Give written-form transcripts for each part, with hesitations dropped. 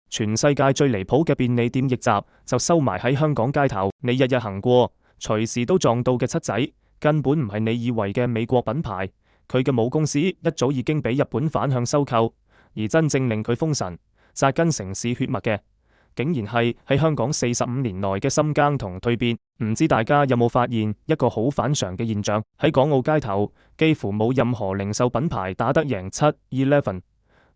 全世界最離譜嘅便利店逆襲就收埋喺香港街頭，你日日行過，隨時都撞到嘅七仔，根本唔係你以為嘅美國品牌，佢嘅母公司一早已經俾日本反向收購，而真正令佢封神、紮根城市血脈嘅，竟然係喺香港45年內嘅深耕同蛻變。唔知大家有冇發現一個好反常嘅現象？喺港澳街頭，幾乎冇任何零售品牌打得贏7-11，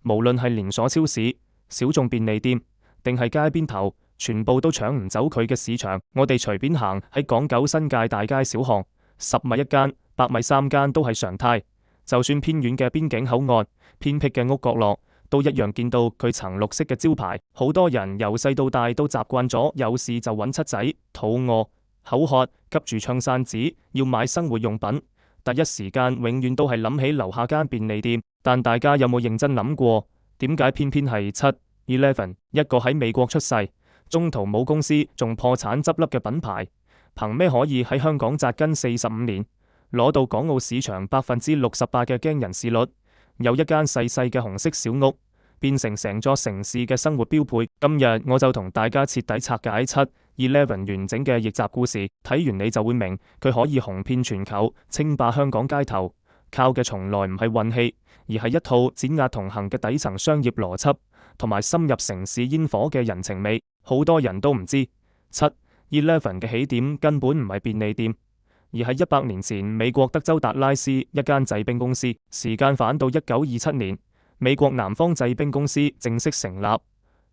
無論係連鎖超市、小眾便利店定係街邊頭，全部都搶唔走佢嘅市場。我哋隨便行喺港九新界大街小巷，10米一間、100米3間都係常態。就算偏遠嘅邊境口岸、偏僻嘅屋角落，都一樣見到佢橙綠色嘅招牌。好多人由細到大都習慣咗有事就揾七仔，肚餓、口渴，急住唱散紙，要買生活用品，第一時間永遠都係諗起樓下間便利店。但大家有冇認真諗過，點解偏偏係7-11一個喺美國出世，中途冇公司仲破產執笠嘅品牌，憑咩可以喺香港紮根45年，攞到港澳市場68%嘅驚人市率？有一間細細嘅紅色小屋，變成成座城市嘅生活標配。今日我就同大家徹底拆解7-11完整嘅逆襲故事，睇完你就會明，佢可以紅遍全球，稱霸香港街頭，靠嘅從來唔係運氣，而係一套碾壓同行嘅底層商業邏輯，同埋深入城市煙火嘅人情味。好多人都唔知7-11嘅起點根本唔係便利店，而係100年前美國德州達拉斯一間製冰公司。時間返到1927年，美國南方製冰公司正式成立，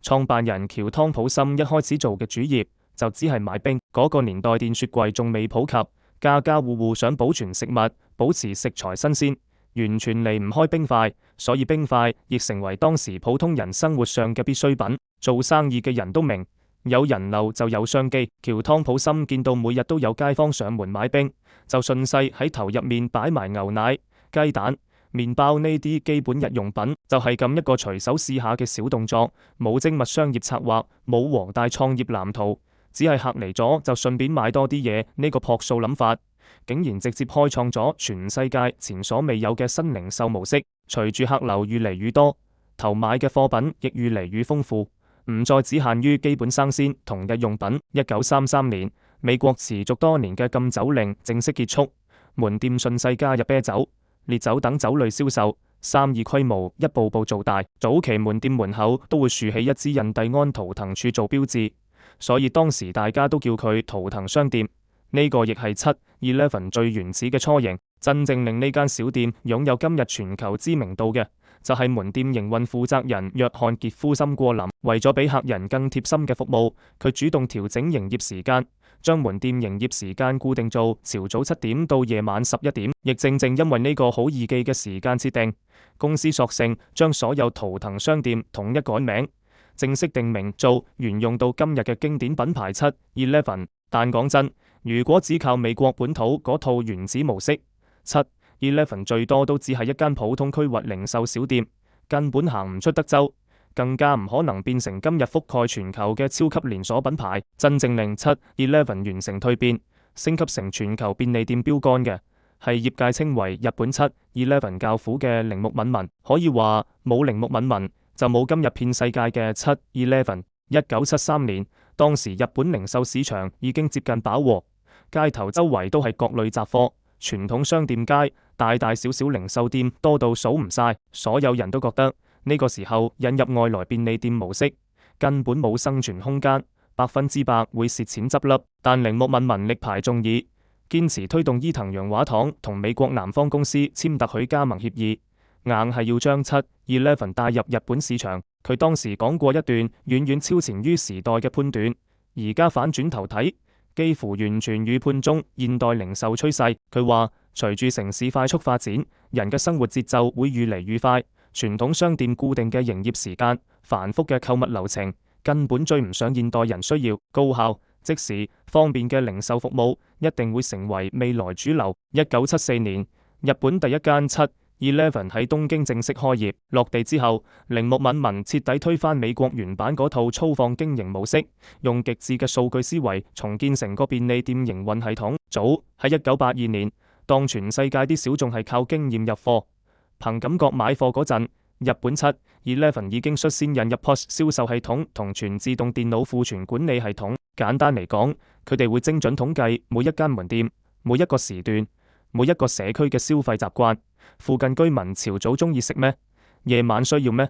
創辦人喬湯普森一開始做嘅主業就只係賣冰。嗰個年代電雪櫃仲未普及，家家戶戶想保存食物，保持食材新鮮，完全離唔開冰塊，所以冰塊亦成為當時普通人生活上嘅必需品。做生意嘅人都明，有人流就有商機。喬湯普森見到每日都有街坊上門買冰，就順勢喺頭入面擺埋牛奶、雞蛋、麵包呢啲基本日用品。就係咁一個隨手試下嘅小動作，冇精密商業策劃，冇宏大創業藍圖，只係客嚟咗就順便買多啲嘢。呢個樸素諗法，竟然直接開創咗全世界前所未有嘅新零售模式。隨住客流越嚟越多，投買嘅貨品亦越嚟越豐富，唔再只限於基本生鮮同日用品。1933年，美國持續多年嘅禁酒令正式結束，門店順勢加入啤酒、烈酒等酒類銷售，生意規模一步步做大。早期門店門口都會豎起一支印第安圖騰柱做標誌，所以當時大家都叫佢圖騰商店。呢個亦係7-11最原始嘅雛形。真正令呢間小店擁有今日全球知名度嘅，就係門店營運負責人約翰傑夫森過林。為咗俾客人更貼心嘅服務，佢主動調整營業時間，將門店營業時間固定做朝早7點到夜晚11點。亦正正因為呢個好易記嘅時間設定，公司索性將所有圖騰商店統一改名，正式定名做沿用到今日嘅經典品牌7-11。但講真，如果只靠美國本土嗰套原子模式，7-11最多都只係一間普通區域零售小店，根本行唔出德州，更加唔可能變成今日覆蓋全球嘅超級連鎖品牌。真正令7-11完成蛻變、升級成全球便利店標杆嘅，係業界稱為日本7-11教父嘅鈴木敏文。可以話冇鈴木敏文就冇今日遍世界嘅7-11。1973年，當時日本零售市場已經接近飽和，街頭周圍都係各類雜貨，傳統商店街大大小小零售店多到數唔晒。所有人都覺得呢個時候引入外來便利店模式根本冇生存空間，100%會蝕錢執笠。但鈴木敏文力排眾議，堅持推動伊藤洋華堂同美國南方公司簽特許加盟協議，硬係要將7-11帶入日本市場。佢當時講過一段遠遠超前於時代嘅判斷，而家反轉頭睇，幾乎完全預判中現代零售趨勢。佢話隨住城市快速發展，人嘅生活節奏會越嚟越快，傳統商店固定嘅營業時間、繁複嘅購物流程根本追唔上現代人需要。高效、即時、方便嘅零售服務一定會成為未來主流。1974年，日本第一間7-11喺東京正式開業。落地之後，鈴木敏文徹底推翻美國原版嗰套粗放經營模式，用極致嘅數據思維重建成個便利店營運系統。早喺1982年，當全世界啲小眾係靠經驗入貨、憑感覺買貨嗰陣，日本7-11已經率先引入 POS 銷售系統同全自動電腦庫存管理系統。簡單嚟講，佢哋會精準統計每一間門店、每一個時段、每一個社區嘅消費習慣。附近居民朝早鍾意食咩？夜晚需要咩？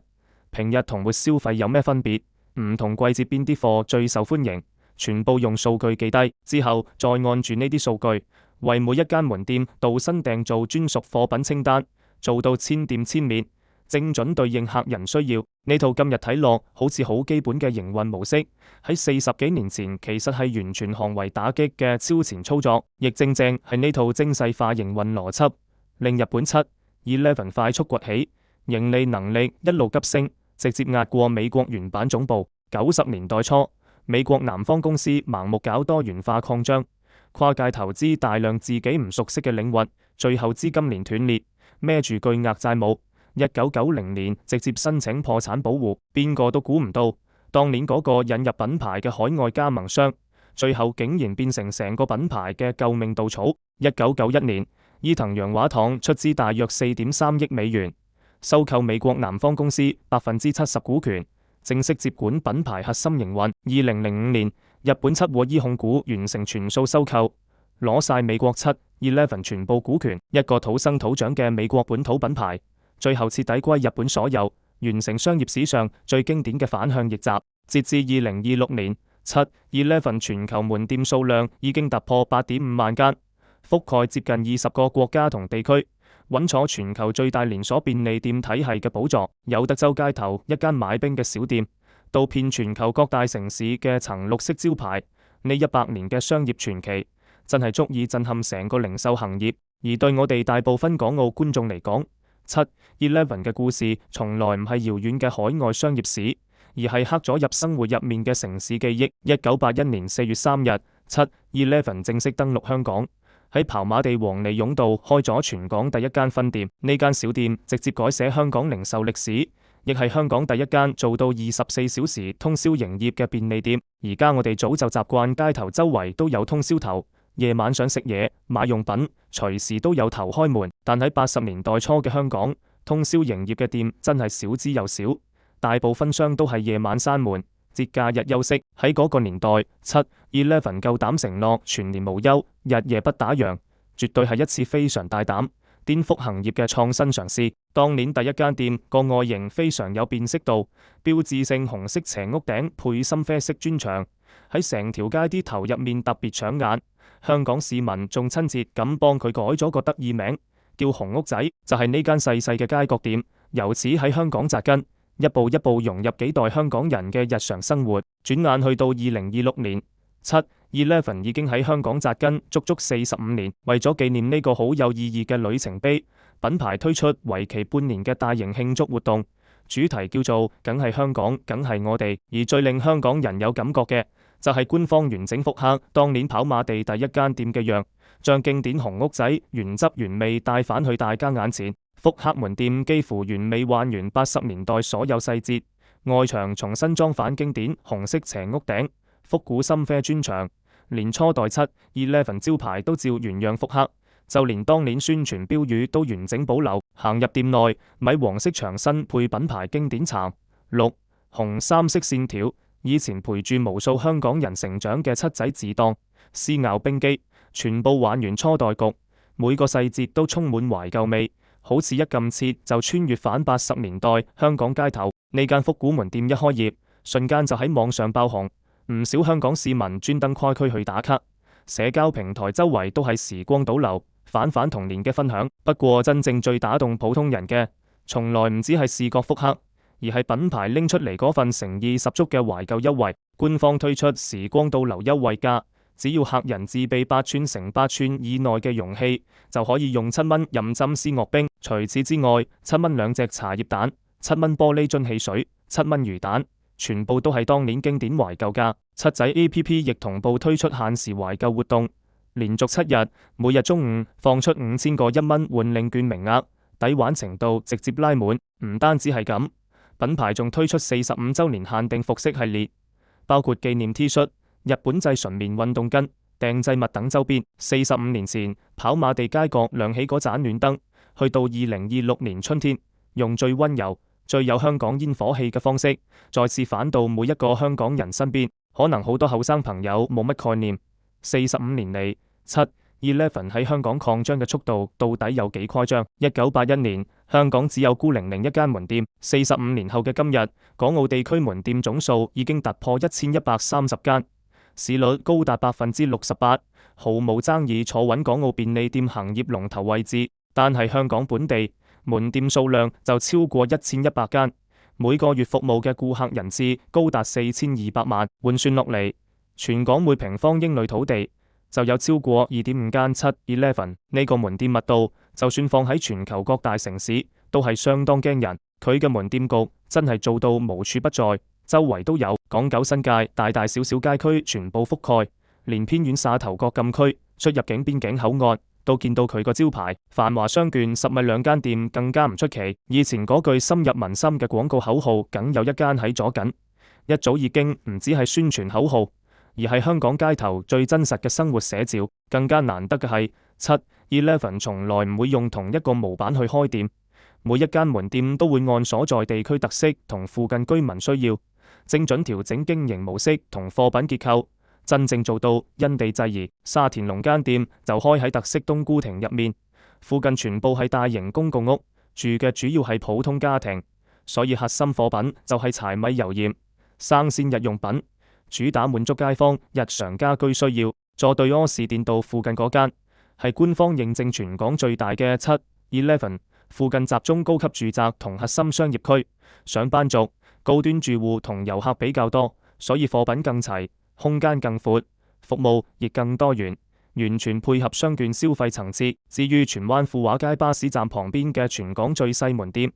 平日同活消費有咩分別？唔同季節邊啲貨最受歡迎？全部用數據記低之後，再按住呢啲數據，為每一間門店度身訂造專屬貨品清單，做到千店千面，精準對應客人需要。呢套今日睇落好似好基本嘅營運模式，喺40幾年前其實係完全行為打擊嘅超前操作，亦正正係呢套精細化營運邏輯，令日本7-11快速崛起，盈利能力一路急升，直接壓過美國原版總部。90年代初，美國南方公司盲目搞多元化擴張，跨界投資大量自己唔熟悉嘅領域，最後資金鏈斷裂，孭住巨額債務。1990年直接申請破產保護，邊個都估唔到，當年嗰個引入品牌嘅海外加盟商，最後竟然變成成個品牌嘅救命稻草。1991年，伊藤洋華堂出資大約4.3億美元，收購美國南方公司70%股權，正式接管品牌核心營運。2005年，日本7和衣控股完成全數收購，攞晒美國7-11全部股權，一個土生土長嘅美國本土品牌。最後徹底歸日本所有，完成商業史上最經典嘅反向逆襲。截至2026年，7-11全球門店數量已經突破8.5萬間，覆蓋接近20個國家同地區，穩坐全球最大連鎖便利店體系嘅寶座。由德州街頭一間買冰嘅小店，到遍全球各大城市嘅層綠色招牌，呢100年嘅商業傳奇真係足以震撼成個零售行業。而對我哋大部分港澳觀眾嚟講，7-11嘅故事從來唔係遙遠嘅海外商業史，而係刻咗入生活入面嘅城市記憶。1981年4月3日，7-11正式登陸香港，喺跑馬地黃泥涌道開咗全港第一間分店。呢間小店直接改寫香港零售歷史，亦係香港第一間做到24小時通宵營業嘅便利店。而家我哋早就習慣街頭周圍都有通宵頭，夜晚想食嘢買用品，隨時都有頭開門。但喺80年代初嘅香港，通宵營業嘅店真係少之又少，大部分商都係夜晚閂門，節假日休息。喺嗰個年代，7-11夠膽承諾全年無休，日夜不打烊，絕對係一次非常大膽、顛覆行業嘅創新嘗試。當年第一間店個外形非常有辨識度，標誌性紅色斜屋頂配深啡色磚牆，喺成條街啲頭入面特別搶眼。香港市民仲親切咁幫佢改咗個得意名，叫紅屋仔。就係呢間細細嘅街角店，由此喺香港扎根，一步一步融入幾代香港人嘅日常生活。轉眼去到2026年，7-11已經喺香港扎根足足45年。為咗紀念呢個好有意義嘅里程碑，品牌推出為期半年嘅大型慶祝活動，主題叫做梗係香港，梗係我哋。而最令香港人有感覺嘅，就係官方完整復刻當年跑馬地第一間店嘅樣，將經典紅屋仔原汁原味帶返去大家眼前。復刻門店幾乎完美還原80年代所有細節，外牆重新裝反經典紅色斜屋頂，復古深啡磚牆，連初代7-11招牌都照原樣復刻，就連當年宣傳標語都完整保留。行入店內，米黃色牆身配品牌經典橙、綠、紅三色線條，以前陪住無數香港人成長嘅七仔字檔、絲咬冰機，全部還原初代局，每個細節都充滿懷舊味，好似一撳切就穿越返80年代香港街頭。呢間復古門店一開業，瞬間就喺網上爆紅，唔少香港市民專登跨區去打卡，社交平台周圍都係時光倒流、返童年嘅分享。不過真正最打動普通人嘅，從來唔止係視覺復刻，而係品牌拎出嚟嗰份誠意十足嘅懷舊優惠。官方推出時光倒流優惠價，只要客人自備8寸乘8寸以內嘅容器，就可以用7蚊飲針絲樂冰。除此之外，7蚊2隻茶葉蛋，7蚊玻璃樽汽水，7蚊魚蛋，全部都係當年經典懷舊價。七仔 APP 亦同步推出限時懷舊活動，連續7日，每日中午放出5000個1蚊換領券名額，抵玩程度直接拉滿。唔單止係咁，品牌仲推出45週年限定服飾系列，包括紀念 T 恤、日本製純棉運動巾、訂製物等周邊。45年前跑馬地街角亮起嗰盞暖燈，去到2026年春天，用最溫柔、最有香港煙火氣嘅方式，再次返到每一個香港人身邊。可能好多後生朋友冇乜概念，45年嚟7-11喺香港擴張嘅速度到底有幾誇張？1981年香港只有孤零零一間門店，45年後嘅今日，港澳地區門店總數已經突破1130間，市率高達68%，毫無爭議坐穩港澳便利店行業龍頭位置。但係香港本地門店數量就超過1100間，每個月服務嘅顧客人次高達4200萬，換算落嚟，全港每平方英里土地就有超過2.5間7-11，呢個門店密度，就算放喺全球各大城市，都係相當驚人。佢嘅門店局真係做到無處不在，周圍都有，港九新界大大小小街區全部覆蓋，連偏遠沙頭角禁區、出入境邊境口岸都見到佢個招牌。繁華商圈10米2間店更加唔出奇，以前嗰句深入民心嘅廣告口號，梗有一間喺左近，一早已經唔止係宣傳口號，而係香港街頭最真實嘅生活寫照。更加難得嘅係7-11從來唔會用同一個模板去開店，每一間門店都會按所在地區特色同附近居民需要，精準調整經營模式同貨品結構，真正做到因地制宜。沙田龍間店就開喺特色冬菇亭入面，附近全部係大型公共屋，住嘅主要係普通家庭，所以核心貨品就係柴米油鹽、生鮮日用品，主打滿足街坊日常家居需要。坐對柯士甸道附近嗰間係官方認證全港最大嘅7-11，附近集中高級住宅同核心商業區，上班族、高端住戶同遊客比較多，所以貨品更齊，空間更闊，服務亦更多元，完全配合商圈消費層次。至於荃灣富華街巴士站旁邊嘅全港最細門店，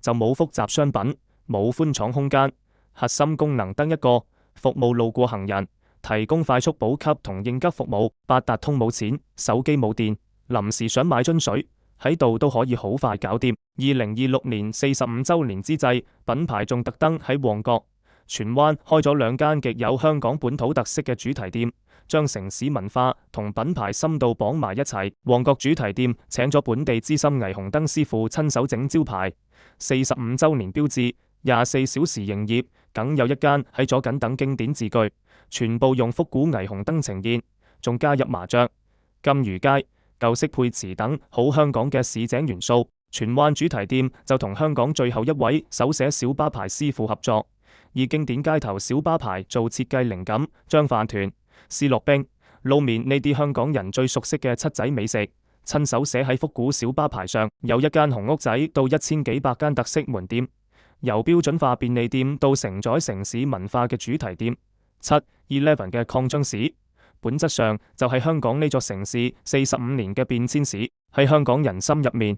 就冇複雜商品，冇寬敞空間，核心功能得一個，服務路過行人，提供快速補給同應急服務。八達通冇錢，手機冇電，臨時想買樽水喺度都可以好快搞掂。2026年45週年之際，品牌仲特登喺旺角、荃灣開咗2間極有香港本土特色嘅主題店，將城市文化同品牌深度綁埋一齊。旺角主題店請咗本地資深霓虹燈師傅親手整招牌，45週年標誌，24小時營業，梗有一間喺左近等經典字句，全部用復古霓虹燈呈現，仲加入麻雀、金魚街、舊式配瓷等好香港嘅市井元素。荃灣主題店就同香港最後一位手寫小巴牌師傅合作，以經典街頭小巴牌做設計靈感，將飯團、思樂冰、撈麵呢啲香港人最熟悉嘅七仔美食親手寫喺復古小巴牌上。有一間紅屋仔到1000幾百間特色門店，由標準化便利店到承載城市文化嘅主題店。7-11嘅擴張史，本質上就係香港呢座城市45年嘅變遷史。喺香港人心入面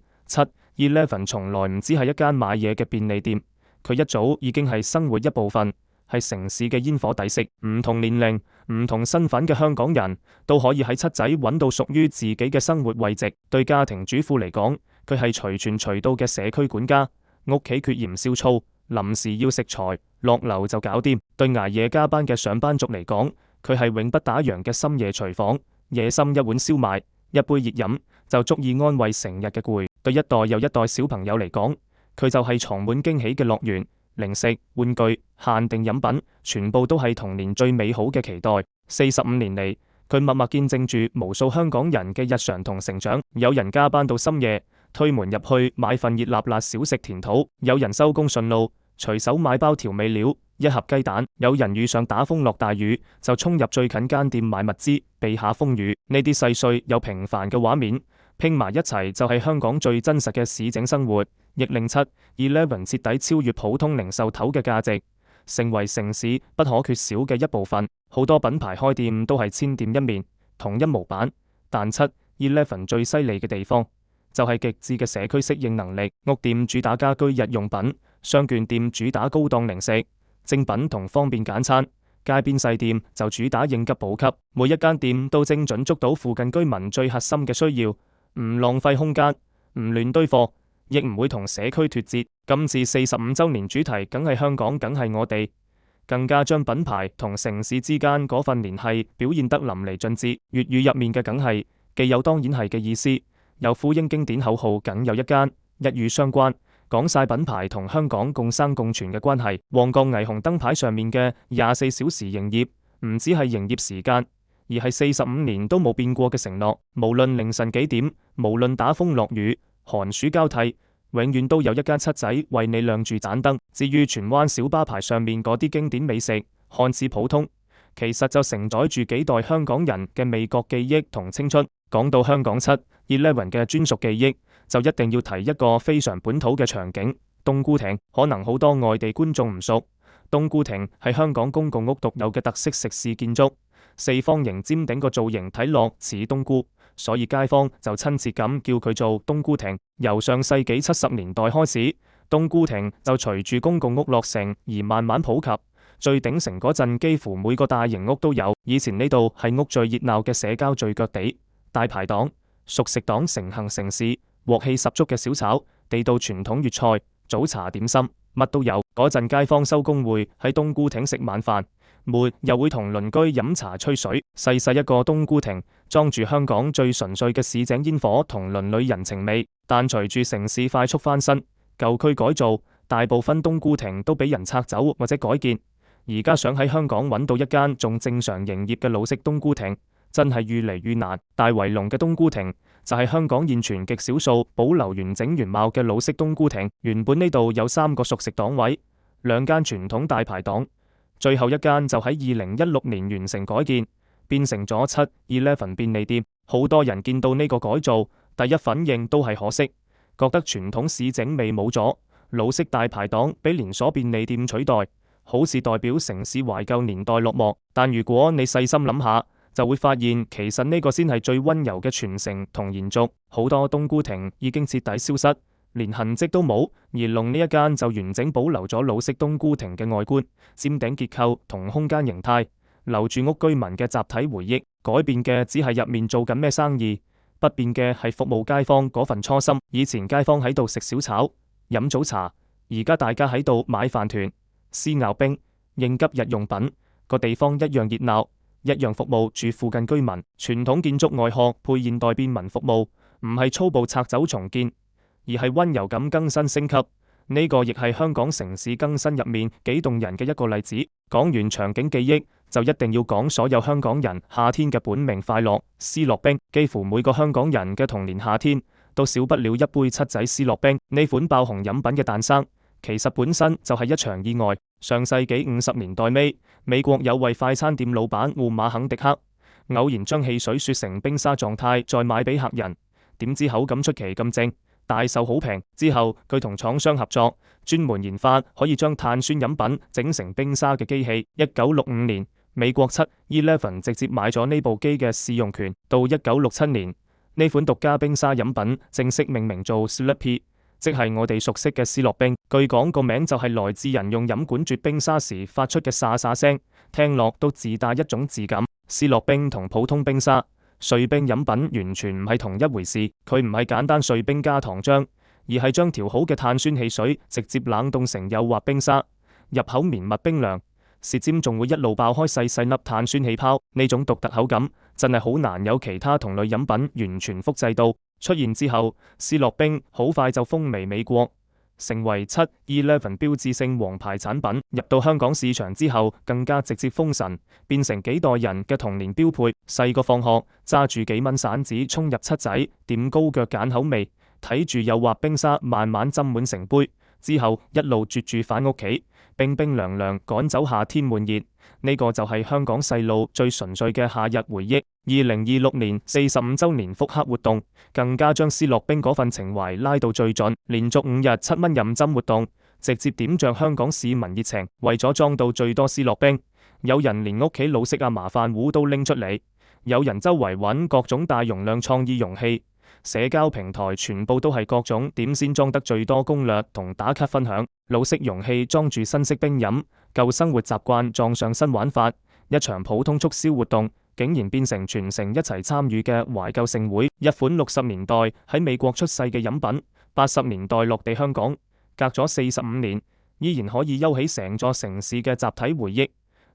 ，7-11從來唔只係一間買嘢嘅便利店，佢一早已經係生活一部分，係城市嘅煙火底色。唔同年齡、唔同身份嘅香港人都可以喺七仔揾到屬於自己嘅生活位置。對家庭主婦嚟講，佢係隨傳隨到嘅社區管家，屋企缺鹽燒醋，臨時要食材，落樓就搞掂。對捱夜加班嘅上班族嚟講，佢係永不打烊嘅深夜廚房，夜深一碗燒賣，一杯熱飲就足以安慰成日嘅攰。對一代又一代小朋友嚟講，佢就係藏滿驚喜嘅樂園，零食、玩具、限定飲品，全部都係童年最美好嘅期待。45年嚟，佢默默見證住無數香港人嘅日常同成長。有人加班到深夜，推門入去買份熱辣辣小食填肚；有人收工順路，隨手買包調味料、一盒雞蛋；有人遇上打風落大雨，就衝入最近間店買物資，避下風雨。呢啲細碎又平凡嘅畫面，拼埋一齊就係香港最真實嘅市井生活，亦令7-11徹底超越普通零售頭嘅價值，成為城市不可缺少嘅一部分。好多品牌開店都係千店一面，同一模板，但7-11最犀利嘅地方就係極致嘅社區適應能力。屋店主打家居日用品，商券店主打高檔零食、精品同方便簡餐，街邊細店就主打應急補給。每一間店都精準捉到附近居民最核心嘅需要，唔浪費空間，唔亂堆貨，亦唔會同社區脫節。今次45週年主題梗係香港，梗係我哋，更加將品牌同城市之間嗰份聯繫表現得淋漓盡致。粵語入面嘅梗係，既有當然係嘅意思，有呼應經典口號，梗有一間，一語相關，講晒品牌同香港共生共存嘅關係。旺角霓虹燈牌上面嘅24小時營業，唔止係營業時間，而係45年都冇變過嘅承諾。無論凌晨幾點，無論打風落雨、寒暑交替，永遠都有一間七仔為你亮住盞燈。至於荃灣小巴牌上面嗰啲經典美食，看似普通，其實就承載住幾代香港人嘅味覺記憶同青春。講到香港7-11嘅專屬記憶，就一定要提一個非常本土嘅場景——冬菇亭。可能好多外地觀眾唔熟，冬菇亭係香港公共屋獨有嘅特色食肆建築，四方形尖頂個造型睇落似冬菇，所以街坊就親切咁叫佢做冬菇亭。由上世紀70年代開始，冬菇亭就隨住公共屋落成而慢慢普及。最鼎盛嗰陣，幾乎每個大型屋都有。以前呢度係屋最熱鬧嘅社交聚腳地，大排檔、熟食檔成行成市，鑊氣十足嘅小炒、地道傳統粵菜、早茶點心，乜都有。嗰陣街坊收工會喺冬菇亭食晚飯，末又會同鄰居飲茶吹水。細細一個冬菇亭，裝住香港最純粹嘅市井煙火同鄰里人情味。但隨住城市快速翻新、舊區改造，大部分冬菇亭都俾人拆走或者改建。而家想喺香港揾到一間仲正常營業嘅老式冬菇亭，真係越嚟越難。大圍龍嘅冬菇亭就係香港現存極少數保留完整原貌嘅老式冬菇亭。原本呢度有3個熟食檔位，2間傳統大排檔，最後一間就喺2016年完成改建，變成咗7-11便利店。好多人見到呢個改造，第一反應都係可惜，覺得傳統市井味冇咗，老式大排檔俾連鎖便利店取代，好似代表城市懷舊年代落寞。但如果你細心諗下，就會發現其實呢個先係最溫柔嘅傳承同延續。好多冬菇亭已經徹底消失，連痕跡都冇，而龍呢一間就完整保留咗老式冬菇亭嘅外觀、尖頂結構同空間形態，留住屋居民嘅集體回憶。改變嘅只係入面做緊咩生意，不變嘅係服務街坊嗰份初心。以前街坊喺度食小炒、飲早茶，而家大家喺度買飯糰、撕咬冰、應急日用品，個地方一樣熱鬧，一樣服務住附近居民。傳統建築外殼配現代便民服務，唔係粗暴拆走重建，而係溫柔咁更新升級。呢個亦係香港城市更新入面幾動人嘅一個例子。講完場景記憶，就一定要講所有香港人夏天嘅本命快樂——思樂冰。幾乎每個香港人嘅童年夏天都少不了一杯七仔思樂冰。呢款爆紅飲品嘅誕生，其實本身就係一場意外。上世紀50年代尾，美國有位快餐店老闆胡馬肯迪克偶然將汽水雪成冰沙狀態再賣俾客人，點知口感出奇咁正，大受好評。之後佢同廠商合作，專門研發可以將碳酸飲品整成冰沙嘅機器。1965年，美國7-11直接買咗呢部機嘅試用權。到1967年，呢款獨家冰沙飲品正式命名做 Slurpee，即係我哋熟悉嘅思樂冰。據講個名就係來自人用飲管啜冰沙時發出嘅沙沙聲，聽落都自帶一種質感。思樂冰同普通冰沙、碎冰飲品完全唔係同一回事，佢唔係簡單碎冰加糖漿，而係將調好嘅碳酸汽水直接冷凍成幼滑冰沙，入口綿密冰涼，舌尖仲會一路爆開細細粒碳酸氣泡。呢種獨特口感真係好難有其他同類飲品完全複製到。出現之後，思樂冰好快就風靡美國，成為7-11標誌性王牌產品。入到香港市場之後，更加直接封神，變成幾代人嘅童年標配。細個放學揸住幾蚊散紙衝入七仔，點高腳揀口味，睇住幼滑冰沙慢慢斟滿成杯，之後一路啜住返屋企，冰冰涼涼趕走夏天悶熱。呢個就係香港細路最純粹嘅夏日回憶。2026年45週年復刻活動，更加將思樂冰嗰份情懷拉到最盡，連續5日7蚊任斟活動，直接點着香港市民熱情。為咗裝到最多思樂冰，有人連屋企老式阿麻飯壺都拎出嚟，有人周圍揾各種大容量創意容器，社交平台全部都係各種點先裝得最多攻略同打卡分享。老式容器裝住新式冰飲，舊生活習慣撞上新玩法，一場普通促銷活動竟然變成全城一齊參與嘅懷舊盛會。一款60年代喺美國出世嘅飲品，80年代落地香港，隔咗45年，依然可以勾起成座城市嘅集體回憶。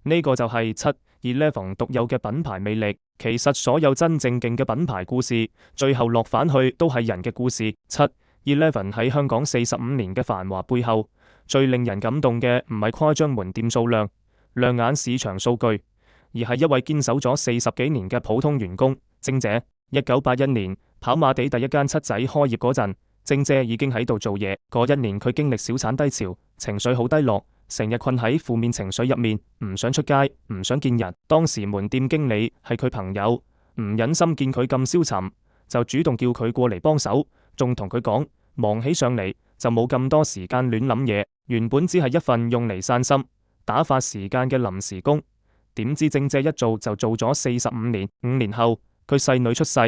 呢個就係7-11獨有嘅品牌魅力。其實所有真正勁嘅品牌故事，最後落返去都係人嘅故事。7-Eleven 喺香港45年嘅繁華背後，最令人感動嘅唔係誇張門店數量、亮眼市場數據，而係一位堅守咗40幾年嘅普通員工晶姐。1981年跑馬地第一間七仔開業嗰陣，晶姐已經喺度做嘢。嗰一年佢經歷小產低潮，情緒好低落，成日困喺負面情緒入面，唔想出街，唔想見人。當時門店經理係佢朋友，唔忍心見佢咁消沉，就主動叫佢過嚟幫手，仲同佢講忙起上嚟就冇咁多時間亂諗嘢。原本只係一份用嚟散心、打發時間嘅臨時工，點知晶姐一做就做咗45年。5年後，佢細女出世，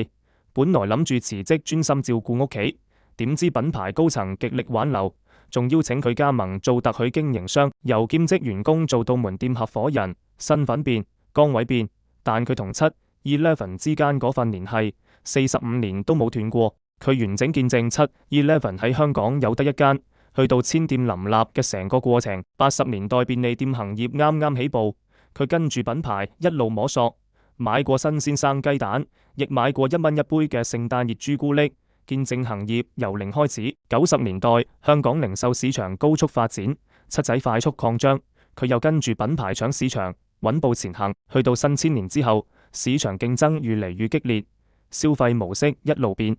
本來諗住辭職專心照顧屋企，點知品牌高層極力挽留，仲邀請佢加盟做特許經營商，由兼職員工做到門店合夥人，身份變，崗位變，但佢同7-Eleven 之間嗰份聯繫45年都冇斷過。佢完整見證7-Eleven 喺香港有得一間，去到千店林立嘅成個過程。80年代便利店行業啱啱起步，佢跟住品牌一路摸索。買過新鮮生雞蛋，亦買過1蚊一杯嘅聖誕熱朱古力，見證行業由零開始。90年代香港零售市場高速發展，七仔快速擴張，佢又跟住品牌搶市場，穩步前行。去到新千年之後，市場競爭越嚟越激烈，消費模式一路變，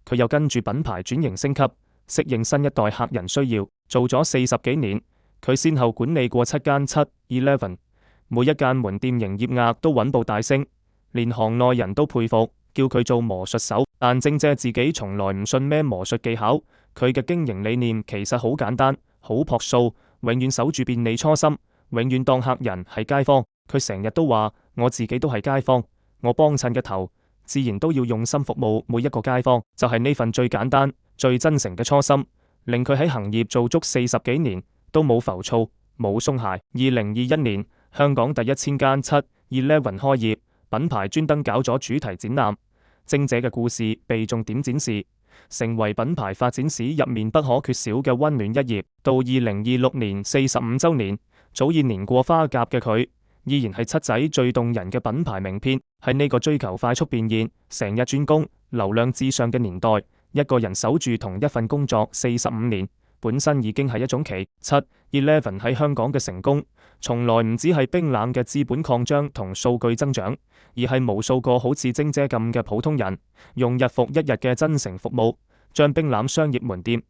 佢又跟住品牌轉型升級，適應新一代客人需要。做咗40幾年，佢先後管理過7間7-Eleven。每一間門店營業額都穩步大升，連行內人都佩服，叫佢做魔術手。但晶姐自己從來唔信咩魔術技巧，佢嘅經營理念其實好簡單、好樸素，永遠守住便利初心，永遠當客人係街坊。佢成日都話：我自己都係街坊，我幫襯嘅頭，自然都要用心服務每一個街坊。就係呢份最簡單、最真誠嘅初心，令佢喺行業做足40幾年都冇浮躁、冇鬆懈。2021年，香港第1000間7-Eleven 開業，品牌專登搞咗主題展覽，晶姐嘅故事被重點展示，成為品牌發展史入面不可缺少嘅溫暖一頁。到2026年45週年，早已年過花甲嘅佢，依然係七仔最動人嘅品牌名片。喺呢個追求快速變現、成日轉工、流量至上嘅年代，一個人守住同一份工作45年，本身已經係一種奇。7-Eleven 喺香港嘅成功，從來唔只係冰冷嘅資本擴張同數據增長，而係無數個好似晶姐咁嘅普通人，用日復一日嘅真誠服務，將冰冷商業門店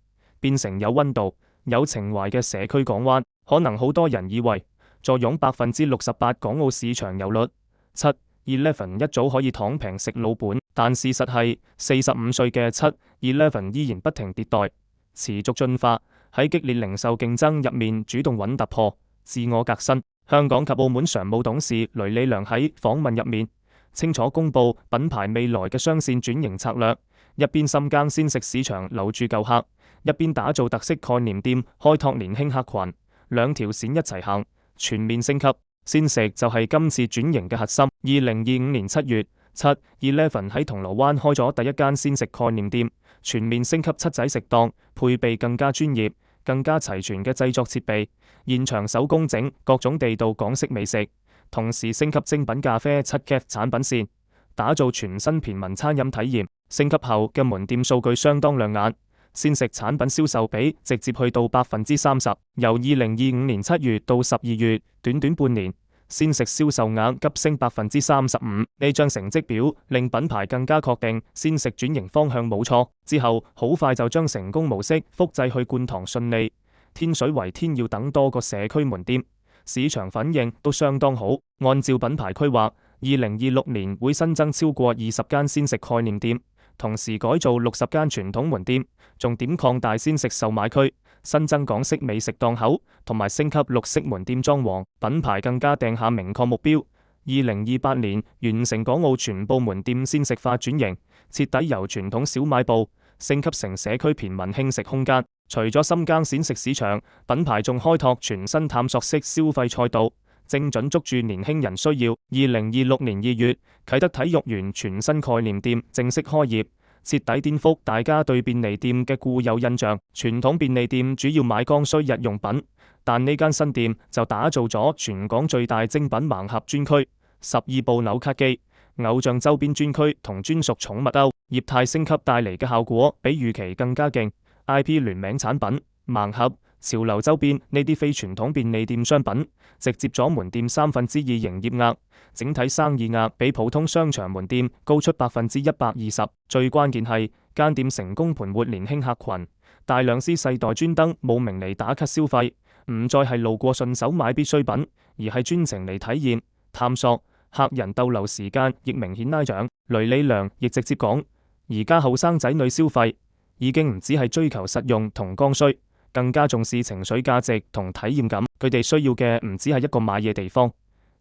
變成有溫度、有情懷嘅社區港灣。可能好多人以為坐擁68%港澳市場有率，7-Eleven 一早可以躺平食老本，但事實係45歲嘅7-Eleven依然不停迭代，持續進化，喺激烈零售競爭入面主動揾突破，自我革新。香港及澳門常務董事雷李良喺訪問入面清楚公布品牌未來嘅雙線轉型策略，一邊深耕鮮食市場留住舊客，一邊打造特色概念店開拓年輕客群，兩條線一齊行，全面升級。鮮食就係今次轉型嘅核心。2025年7月，7-Eleven 喺銅鑼灣開咗第一間鮮食概念店，全面升級七仔食檔，配備更加專業、更加齊全嘅製作設備，現場手工整各種地道港式美食，同時升級精品咖啡7Cafe產品線，打造全新便民餐飲體驗。升級後嘅門店數據相當亮眼，鮮食產品銷售比直接去到30%。由2025年7月到12月，短短半年，鮮食銷售額急升35%。呢張成績表令品牌更加確定鮮食轉型方向冇錯。之後好快就將成功模式複製去觀塘順利、天水圍天耀等多個社區門店，市場反應都相當好。按照品牌規劃，2026年會新增超過20間鮮食概念店，同時改造60間傳統門店，重點擴大鮮食售賣區，新增港式美食檔口，同埋升級綠色門店裝潢。品牌更加定下明確目標，2028年完成港澳全部門店鮮食化轉型，徹底由傳統小賣部升級成社區便民輕食空間。除咗深耕鮮食市場，品牌仲開拓全新探索式消費賽道，精準捉住年輕人需要。2026年2月，啟德體育園全新概念店正式開業，徹底顛覆大家對便利店嘅固有印象。傳統便利店主要買剛需日用品，但呢間新店就打造咗全港最大精品盲盒專區、12部扭卡機、偶像周邊專區同專屬寵物鈎。業態升級帶嚟嘅效果比預期更加勁。IP 聯名產品、盲盒、潮流周邊呢啲非傳統便利店商品，直接阻門店2/3營業額，整體生意額比普通商場門店高出120%。最關鍵係間店成功盤活年輕客群，大量 Z 世代專登慕名嚟打卡消費，唔再係路過順手買必需品，而係專程嚟體驗探索。客人逗留時間亦明顯拉長。雷里良亦直接講，而家後生仔女消費已經唔只係追求實用同剛需，更加重視情緒價值同體驗感。佢哋需要嘅唔只係一個買嘢地方，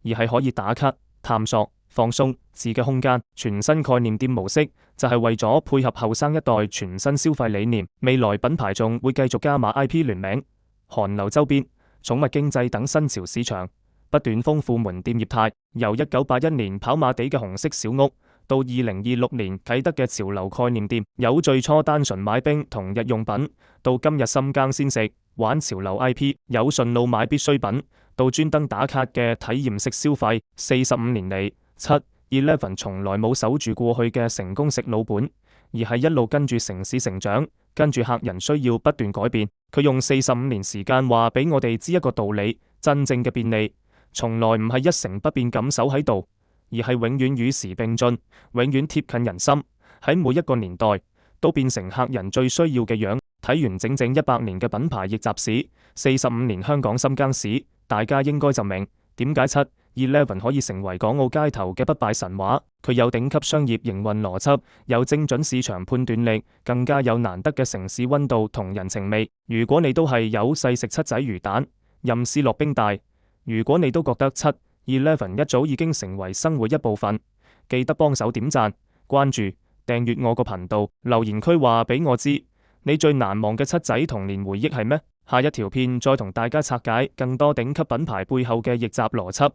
而係可以打卡、探索、放鬆自嘅空間。全新概念店模式就係為咗配合後生一代全新消費理念。未來品牌仲會繼續加碼 IP 聯名、韓流周邊、寵物經濟等新潮市場，不斷豐富門店業態。由1981年跑馬地嘅紅色小屋，到2026年啟德嘅潮流概念店，由最初單純買冰同日用品，到今日深耕鮮食、玩潮流 IP，有順路買必需品，到專登打卡嘅體驗式消費。45年嚟，7-11從來冇守住過去嘅成功食老本，而係一路跟住城市成長，跟住客人需要不斷改變。佢用45年時間話俾我哋知一個道理：真正嘅便利從來唔係一成不變咁守喺度，而係永遠與時並進，永遠貼近人心，喺每一個年代都變成客人最需要嘅樣。睇完整整100年嘅品牌逆襲史，45年香港深耕史，大家應該就明點解7-11可以成為港澳街頭嘅不敗神話。佢有頂級商業營運邏輯，有精準市場判斷力，更加有難得嘅城市溫度同人情味。如果你都係有細食七仔魚蛋，任思樂冰大，如果你都覺得7-11一早已經成為生活一部分，記得幫手點讚、關注、訂閱我個頻道，留言區話俾我知，你最難忘嘅七仔童年回憶係咩？下一條片再同大家拆解更多頂級品牌背後嘅逆襲邏輯。